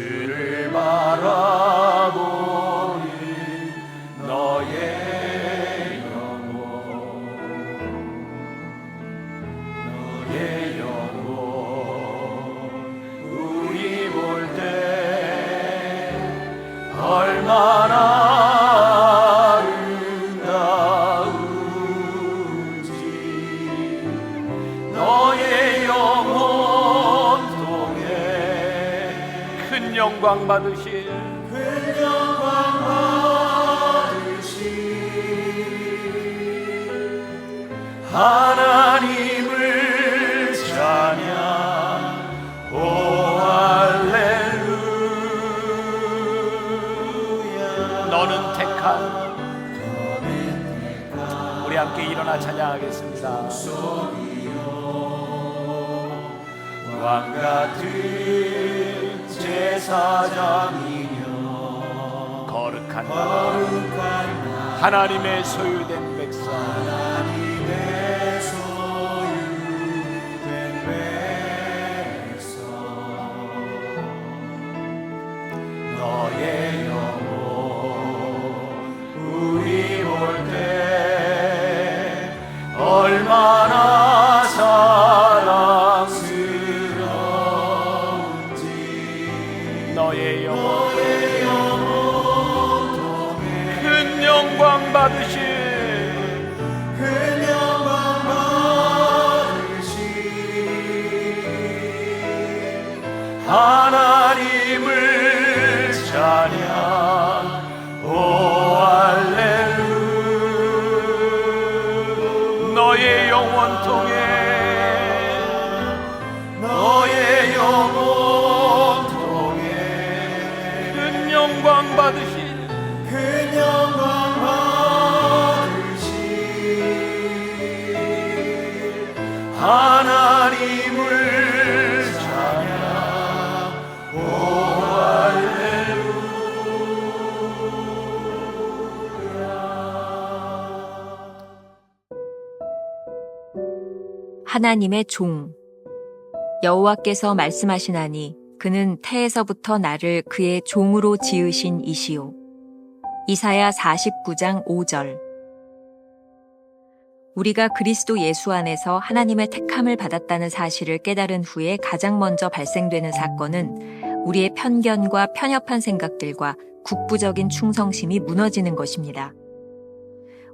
주를 바라보는 너의 영혼, 너의 영혼, 우리 볼 때 얼마나 아름다운지 너의 영혼 통해 큰 영광 받으실 하나님을 찬양. 오 할렐루야. 너는 택한, 우리 함께 일어나 찬양하겠습니다. 왕 같은 제사장이여 거룩한 하나님의 소유된 백성, 너의 영혼 우리 볼 때 얼마나 사랑스러운지 너의 영혼 큰 영광 받으실 하나님을 찬양. 오 할렐루야. 너의 영혼 통해 너의 영혼 통해 큰 영광 받으신 하나님을 찬양. 오 하나님의 종. 여호와께서 말씀하시나니 그는 태에서부터 나를 그의 종으로 지으신 이시요. 이사야 49장 5절. 우리가 그리스도 예수 안에서 하나님의 택함을 받았다는 사실을 깨달은 후에 가장 먼저 발생되는 사건은 우리의 편견과 편협한 생각들과 국부적인 충성심이 무너지는 것입니다.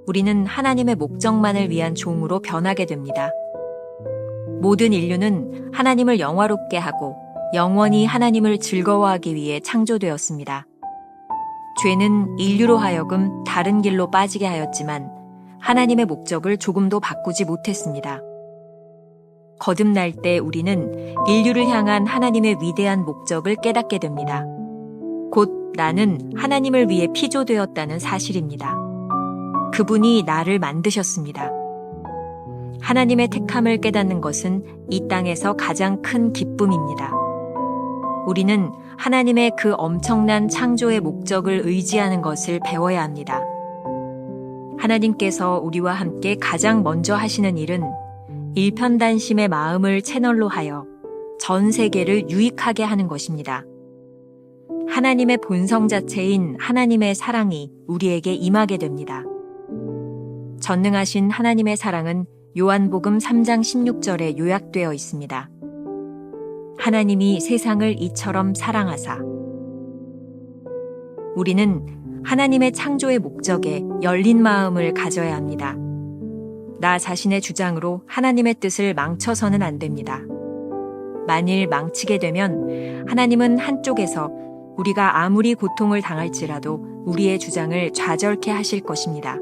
우리는 하나님의 목적만을 위한 종으로 변하게 됩니다. 모든 인류는 하나님을 영화롭게 하고 영원히 하나님을 즐거워하기 위해 창조되었습니다. 죄는 인류로 하여금 다른 길로 빠지게 하였지만 하나님의 목적을 조금도 바꾸지 못했습니다. 거듭날 때 우리는 인류를 향한 하나님의 위대한 목적을 깨닫게 됩니다. 곧 나는 하나님을 위해 피조되었다는 사실입니다. 그분이 나를 만드셨습니다. 하나님의 택함을 깨닫는 것은 이 땅에서 가장 큰 기쁨입니다. 우리는 하나님의 그 엄청난 창조의 목적을 의지하는 것을 배워야 합니다. 하나님께서 우리와 함께 가장 먼저 하시는 일은 일편단심의 마음을 채널로 하여 전 세계를 유익하게 하는 것입니다. 하나님의 본성 자체인 하나님의 사랑이 우리에게 임하게 됩니다. 전능하신 하나님의 사랑은 요한복음 3장 16절에 요약되어 있습니다. 하나님이 세상을 이처럼 사랑하사. 우리는 하나님의 창조의 목적에 열린 마음을 가져야 합니다. 나 자신의 주장으로 하나님의 뜻을 망쳐서는 안 됩니다. 만일 망치게 되면 하나님은 한쪽에서 우리가 아무리 고통을 당할지라도 우리의 주장을 좌절케 하실 것입니다.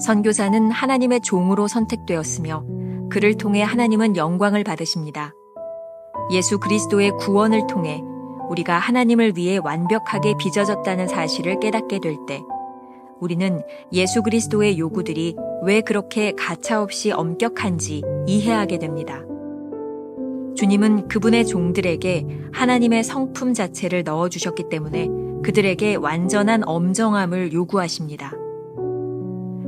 선교사는 하나님의 종으로 선택되었으며 그를 통해 하나님은 영광을 받으십니다. 예수 그리스도의 구원을 통해 우리가 하나님을 위해 완벽하게 빚어졌다는 사실을 깨닫게 될 때 우리는 예수 그리스도의 요구들이 왜 그렇게 가차없이 엄격한지 이해하게 됩니다. 주님은 그분의 종들에게 하나님의 성품 자체를 넣어주셨기 때문에 그들에게 완전한 엄정함을 요구하십니다.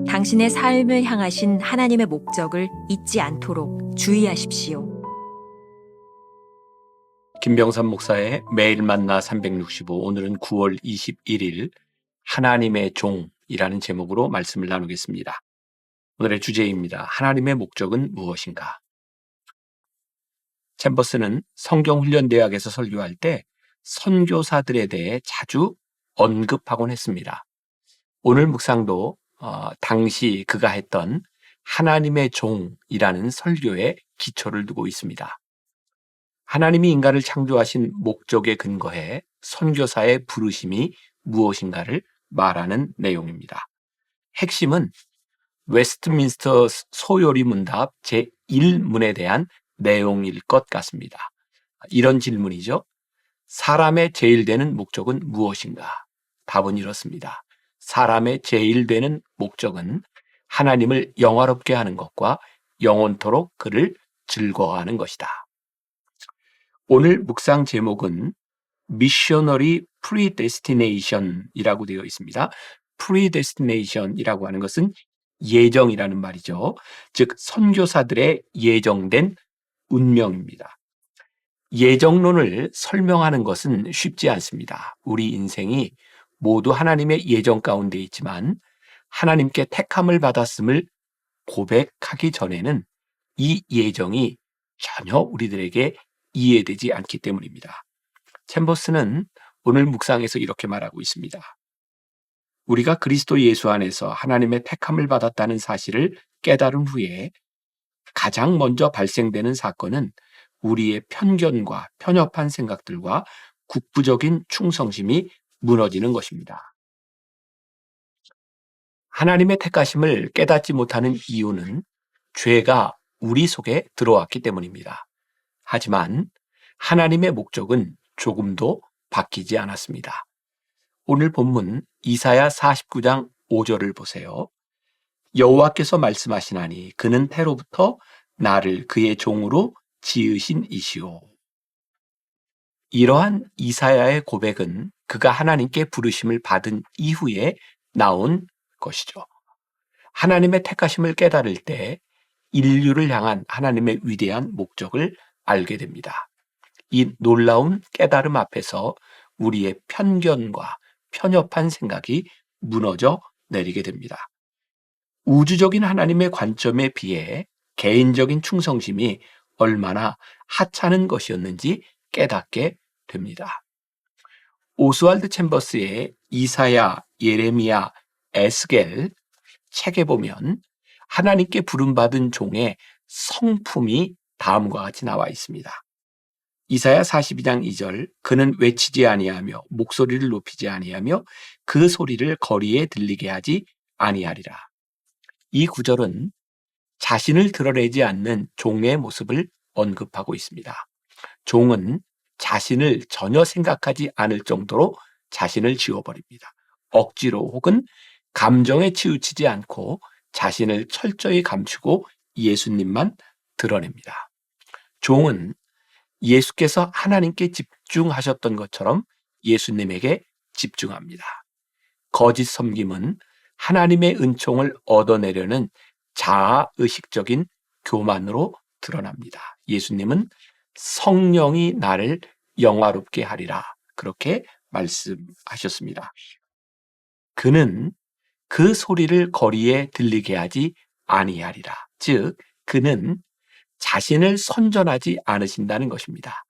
당신의 삶을 향하신 하나님의 목적을 잊지 않도록 주의하십시오. 김병삼 목사의 매일 만나 365, 오늘은 9월 21일 하나님의 종이라는 제목으로 말씀을 나누겠습니다. 오늘의 주제입니다. 하나님의 목적은 무엇인가? 챔버스는 성경훈련대학에서 설교할 때 선교사들에 대해 자주 언급하곤 했습니다. 오늘 묵상도 당시 그가 했던 하나님의 종이라는 설교에 기초를 두고 있습니다. 하나님이 인간을 창조하신 목적에 근거해 선교사의 부르심이 무엇인가를 말하는 내용입니다. 핵심은 웨스트민스터 소요리 문답 제1문에 대한 내용일 것 같습니다. 이런 질문이죠. 사람의 제일 되는 목적은 무엇인가? 답은 이렇습니다. 사람의 제일 되는 목적은 하나님을 영화롭게 하는 것과 영원토록 그를 즐거워하는 것이다. 오늘 묵상 제목은 Missionary Predestination이라고 되어 있습니다. Predestination이라고 하는 것은 예정이라는 말이죠. 즉 선교사들의 예정된 운명입니다. 예정론을 설명하는 것은 쉽지 않습니다. 우리 인생이 모두 하나님의 예정 가운데 있지만 하나님께 택함을 받았음을 고백하기 전에는 이 예정이 전혀 우리들에게 이해되지 않기 때문입니다. 챔버스는 오늘 묵상에서 이렇게 말하고 있습니다. 우리가 그리스도 예수 안에서 하나님의 택함을 받았다는 사실을 깨달은 후에 가장 먼저 발생되는 사건은 우리의 편견과 편협한 생각들과 국부적인 충성심이 무너지는 것입니다. 하나님의 택하심을 깨닫지 못하는 이유는 죄가 우리 속에 들어왔기 때문입니다. 하지만 하나님의 목적은 조금도 바뀌지 않았습니다. 오늘 본문 이사야 49장 5절을 보세요. 여호와께서 말씀하시나니 그는 태로부터 나를 그의 종으로 지으신 이시오. 이러한 이사야의 고백은 그가 하나님께 부르심을 받은 이후에 나온 것이죠. 하나님의 택하심을 깨달을 때 인류를 향한 하나님의 위대한 목적을 알게 됩니다. 이 놀라운 깨달음 앞에서 우리의 편견과 편협한 생각이 무너져 내리게 됩니다. 우주적인 하나님의 관점에 비해 개인적인 충성심이 얼마나 하찮은 것이었는지 깨닫게 됩니다. 오스왈드 챔버스의 이사야, 예레미야, 에스겔 책에 보면 하나님께 부름받은 종의 성품이 다음과 같이 나와 있습니다. 이사야 42장 2절 그는 외치지 아니하며 목소리를 높이지 아니하며 그 소리를 거리에 들리게 하지 아니하리라. 이 구절은 자신을 드러내지 않는 종의 모습을 언급하고 있습니다. 종은 자신을 전혀 생각하지 않을 정도로 자신을 지워버립니다. 억지로 혹은 감정에 치우치지 않고 자신을 철저히 감추고 예수님만 드러냅니다. 종은 예수께서 하나님께 집중하셨던 것처럼 예수님에게 집중합니다. 거짓 섬김은 하나님의 은총을 얻어내려는 자아의식적인 교만으로 드러납니다. 예수님은 성령이 나를 영화롭게 하리라 그렇게 말씀하셨습니다. 그는 그 소리를 거리에 들리게 하지 아니하리라. 즉 그는 자신을 선전하지 않으신다는 것입니다.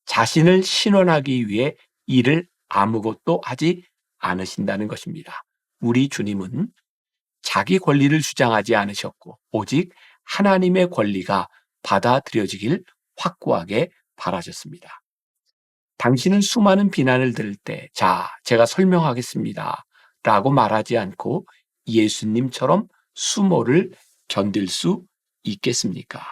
자신을 신원하기 위해 일을 아무것도 하지 않으신다는 것입니다. 우리 주님은 자기 권리를 주장하지 않으셨고 오직 하나님의 권리가 받아들여지길 확고하게 바라셨습니다. 당신은 수많은 비난을 들을 때 제가 설명하겠습니다 라고 말하지 않고 예수님처럼 수모를 견딜 수 있겠습니까?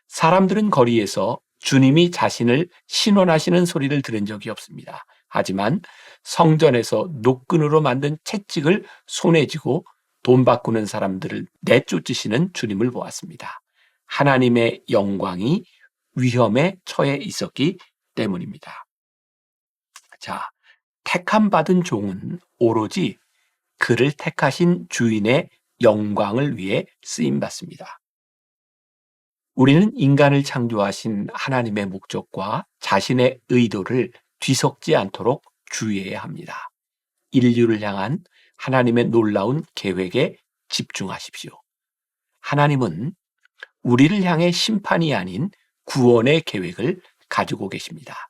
사람들은 거리에서 주님이 자신을 신원하시는 소리를 들은 적이 없습니다. 하지만 성전에서 노끈으로 만든 채찍을 손에 쥐고 돈 바꾸는 사람들을 내쫓으시는 주님을 보았습니다. 하나님의 영광이 위험에 처해 있었기 때문입니다. 자, 택함 받은 종은 오로지 그를 택하신 주인의 영광을 위해 쓰임 받습니다. 우리는 인간을 창조하신 하나님의 목적과 자신의 의도를 뒤섞지 않도록 주의해야 합니다. 인류를 향한 하나님의 놀라운 계획에 집중하십시오. 하나님은 우리를 향해 심판이 아닌 구원의 계획을 가지고 계십니다.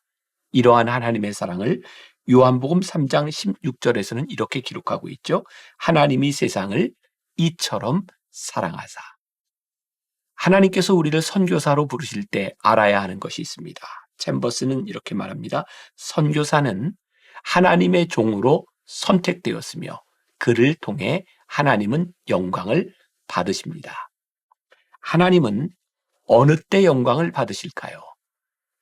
이러한 하나님의 사랑을 요한복음 3장 16절에서는 이렇게 기록하고 있죠. 하나님이 세상을 이처럼 사랑하사. 하나님께서 우리를 선교사로 부르실 때 알아야 하는 것이 있습니다. 챔버스는 이렇게 말합니다. 선교사는 하나님의 종으로 선택되었으며 그를 통해 하나님은 영광을 받으십니다. 하나님은 어느 때 영광을 받으실까요?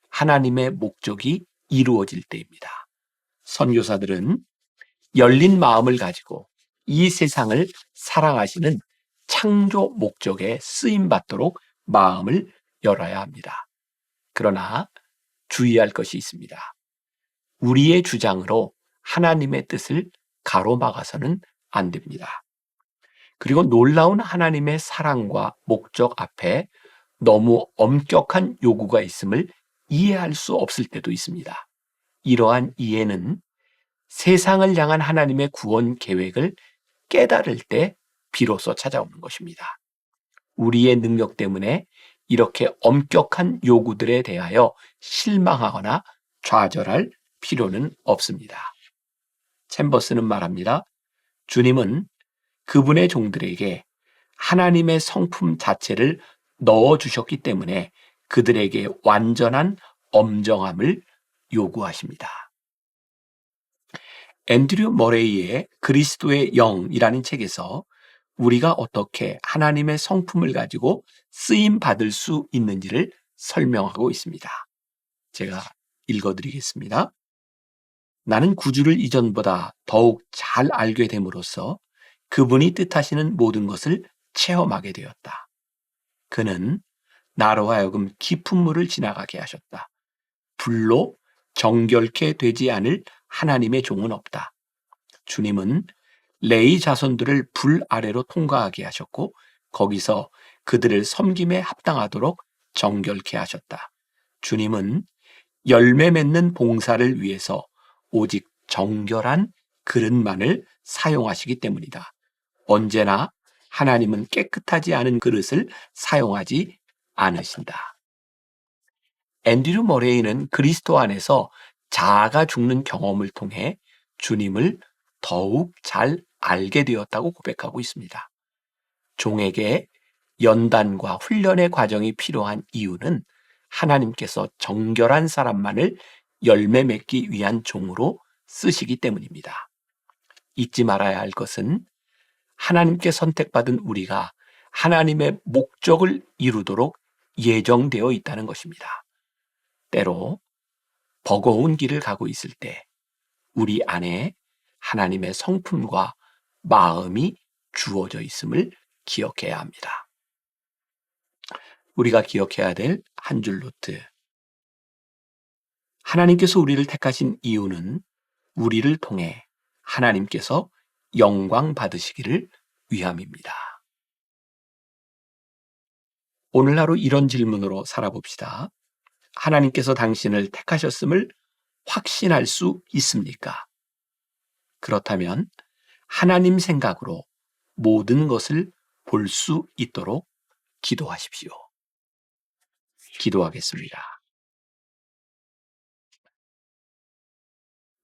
하나님의 목적이 이루어질 때입니다. 선교사들은 열린 마음을 가지고 이 세상을 사랑하시는 창조 목적에 쓰임받도록 마음을 열어야 합니다. 그러나 주의할 것이 있습니다. 우리의 주장으로 하나님의 뜻을 가로막아서는 안 됩니다. 그리고 놀라운 하나님의 사랑과 목적 앞에 너무 엄격한 요구가 있음을 이해할 수 없을 때도 있습니다. 이러한 이해는 세상을 향한 하나님의 구원 계획을 깨달을 때 비로소 찾아오는 것입니다. 우리의 능력 때문에 이렇게 엄격한 요구들에 대하여 실망하거나 좌절할 필요는 없습니다. 챔버스는 말합니다. 주님은 그분의 종들에게 하나님의 성품 자체를 넣어주셨기 때문에 그들에게 완전한 엄정함을 요구하십니다. 앤드류 머레이의 그리스도의 영이라는 책에서 우리가 어떻게 하나님의 성품을 가지고 쓰임 받을 수 있는지를 설명하고 있습니다. 제가 읽어드리겠습니다. 나는 구주를 이전보다 더욱 잘 알게 됨으로써 그분이 뜻하시는 모든 것을 체험하게 되었다. 그는 나로 하여금 깊은 물을 지나가게 하셨다. 불로 정결케 되지 않을 하나님의 종은 없다. 주님은 레위 자손들을 불 아래로 통과하게 하셨고 거기서 그들을 섬김에 합당하도록 정결케 하셨다. 주님은 열매 맺는 봉사를 위해서 오직 정결한 그릇만을 사용하시기 때문이다. 언제나 하나님은 깨끗하지 않은 그릇을 사용하지 않으신다. 앤드류 머레이는 그리스도 안에서 자아가 죽는 경험을 통해 주님을 더욱 잘 알게 되었다고 고백하고 있습니다. 종에게 연단과 훈련의 과정이 필요한 이유는 하나님께서 정결한 사람만을 열매 맺기 위한 종으로 쓰시기 때문입니다. 잊지 말아야 할 것은 하나님께 선택받은 우리가 하나님의 목적을 이루도록 예정되어 있다는 것입니다. 때로 버거운 길을 가고 있을 때 우리 안에 하나님의 성품과 마음이 주어져 있음을 기억해야 합니다. 우리가 기억해야 될 한 줄 노트. 하나님께서 우리를 택하신 이유는 우리를 통해 하나님께서 영광 받으시기를 위함입니다. 오늘 하루 이런 질문으로 살아봅시다. 하나님께서 당신을 택하셨음을 확신할 수 있습니까? 그렇다면 하나님 생각으로 모든 것을 볼 수 있도록 기도하십시오. 기도하겠습니다.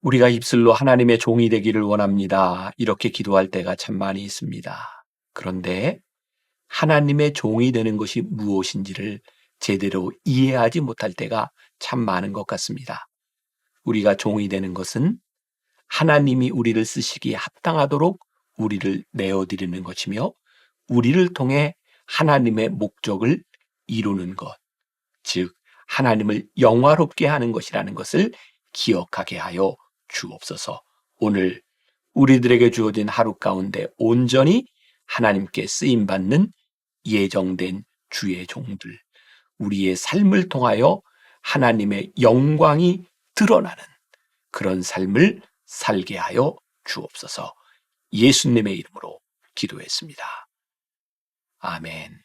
우리가 입술로 하나님의 종이 되기를 원합니다. 이렇게 기도할 때가 참 많이 있습니다. 그런데 하나님의 종이 되는 것이 무엇인지를 제대로 이해하지 못할 때가 참 많은 것 같습니다. 우리가 종이 되는 것은 하나님이 우리를 쓰시기에 합당하도록 우리를 내어드리는 것이며 우리를 통해 하나님의 목적을 이루는 것, 즉 하나님을 영화롭게 하는 것이라는 것을 기억하게 하여 주옵소서. 오늘 우리들에게 주어진 하루 가운데 온전히 하나님께 쓰임받는 예정된 주의 종들, 우리의 삶을 통하여 하나님의 영광이 드러나는 그런 삶을 살게 하여 주옵소서. 예수님의 이름으로 기도했습니다. 아멘.